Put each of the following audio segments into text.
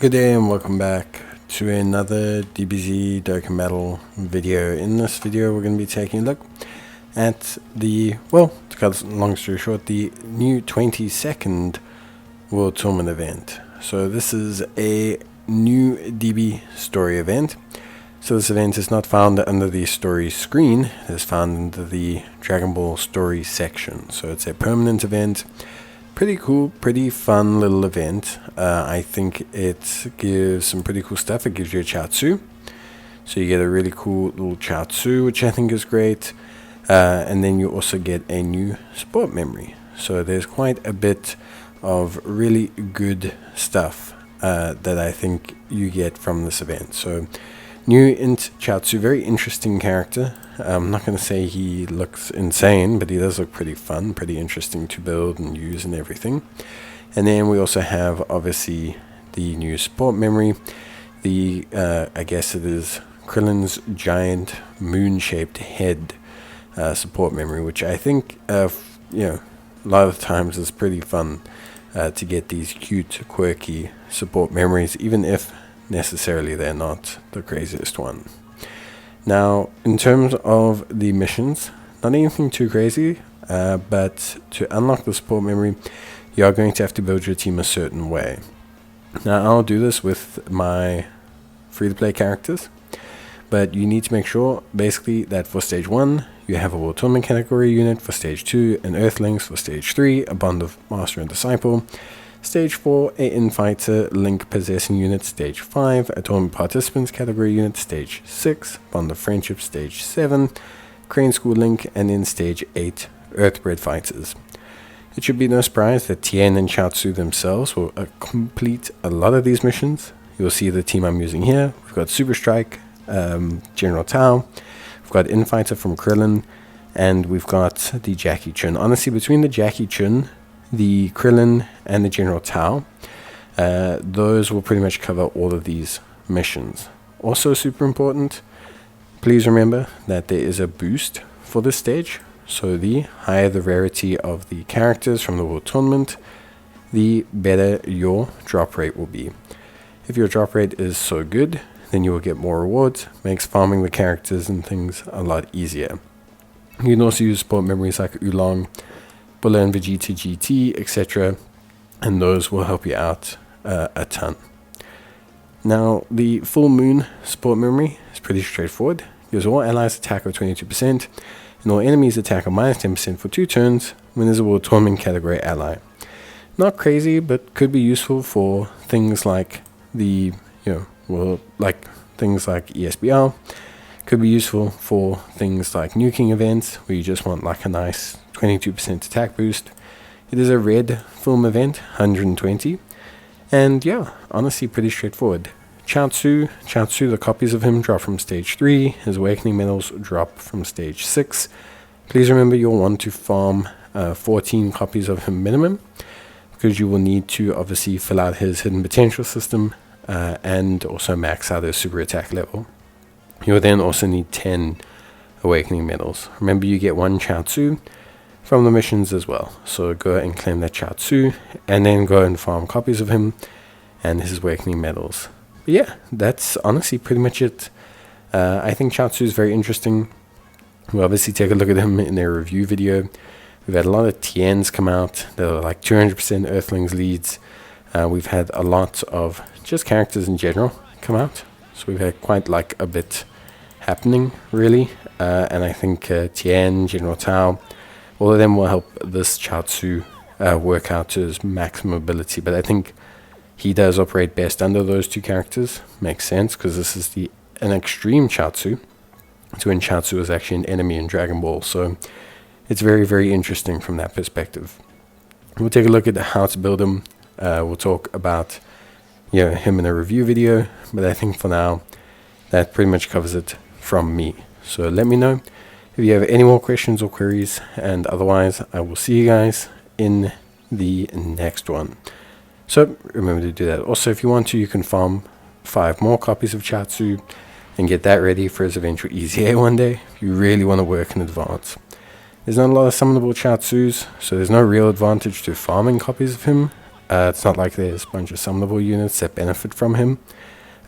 Good day and welcome back to another DBZ Dokkan Battle video. In this video we're going to be taking a look at to cut a long story short, the new 22nd World Tournament event. So this is a new DB story event. So this event is not found under the story screen, it is found under the Dragon Ball story section. So it's a permanent event. Pretty cool, pretty fun little event. I think it gives some pretty cool stuff. It gives you a Chiaotzu. So you get a really cool little Chiaotzu, which I think is great. And then you also get a new sport memory. So there's quite a bit of really good stuff that I think you get from this event. So new Int Chiaotzu, very interesting character. I'm not going to say he looks insane, but he does look pretty fun, pretty interesting to build and use and everything. And then we also have, obviously, the new sport memory. I guess it is Krillin's giant moon-shaped head support memory, which I think, a lot of times is pretty fun to get these cute, quirky support memories, even if necessarily they're not the craziest one. Now, in terms of the missions, not anything too crazy, but to unlock the support memory, you are going to have to build your team a certain way. Now, I'll do this with my free-to-play characters, but you need to make sure, basically, that for Stage 1, you have a World Tournament category unit, for Stage 2, an Earthlings, for Stage 3, a Bond of Master and Disciple, Stage 4, a Infighter Link Possessing Unit. Stage 5, a Tournament Participants Category Unit. Stage 6, Bond of Friendship. Stage 7, Crane School Link. And in Stage 8, Earthbred Fighters. It should be no surprise that Tien and Chiaotzu themselves will complete a lot of these missions. You'll see the team I'm using here. We've got Super Strike, General Tao. We've got Infighter from Krillin. And we've got the Jackie Chun. Honestly, between the Jackie Chun, the Krillin, and the General Tao, those will pretty much cover all of these missions. Also super important, please remember that there is a boost for this stage. So the higher the rarity of the characters from the World Tournament, the better your drop rate will be. If your drop rate is so good, then you will get more rewards, makes farming the characters and things a lot easier. You can also use support memories like Oolong, Bulla and Vegeta GT, etc. And those will help you out a ton. Now, the full moon support memory is pretty straightforward. Gives all allies attack of 22% and all enemies attack of minus 10% for 2 turns when there's a World Tournament category ally. Not crazy, but could be useful for things like things like ESBR. Could be useful for things like nuking events where you just want like a nice 22% attack boost. It is a red film event, 120. And yeah, honestly pretty straightforward. Chiaotzu, the copies of him drop from Stage 3. His Awakening Medals drop from Stage 6. Please remember you'll want to farm 14 copies of him minimum, because you will need to obviously fill out his hidden potential system and also max out his super attack level. You'll then also need 10 Awakening Medals. Remember, you get 1 Chiaotzu from the missions as well. So go and claim that Chiaotzu, and then go and farm copies of him and his Awakening Medals. But yeah, that's honestly pretty much it. I think Chiaotzu is very interesting. We'll obviously take a look at him in their review video. We've had a lot of Tiens come out. They're like 200% Earthlings leads. We've had a lot of just characters in general come out. So we've had quite like a bit happening, really. And I think Tien, General Tao, all of them will help this Chiaotzu work out to his maximum ability. But I think he does operate best under those 2 characters. Makes sense, because this is an extreme Chiaotzu. So when Chiaotzu is actually an enemy in Dragon Ball. So it's very, very interesting from that perspective. We'll take a look at how to build him. We'll talk about him in a review video. But I think for now, that pretty much covers it from me. So let me know if you have any more questions or queries, and otherwise I will see you guys in the next one. So remember to do that. Also, if you want to, you can farm 5 more copies of Chiaotzu and get that ready for his eventual EZA one day if you really want to work in advance. There's not a lot of summonable Chiaotzus, so there's no real advantage to farming copies of him It's not like there's a bunch of some level units that benefit from him.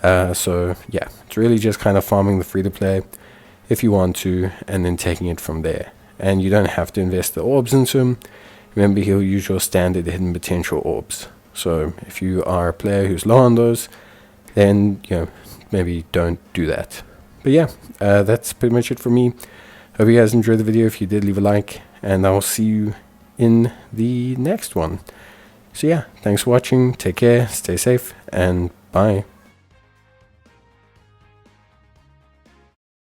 So yeah, it's really just kind of farming the free-to-play if you want to, and then taking it from there. And you don't have to invest the orbs into him. Remember, he'll use your standard hidden potential orbs. So if you are a player who's low on those, then maybe don't do that. But yeah, that's pretty much it for me. Hope you guys enjoyed the video. If you did, leave a like, and I'll see you in the next one. So yeah, thanks for watching, take care, stay safe, and bye.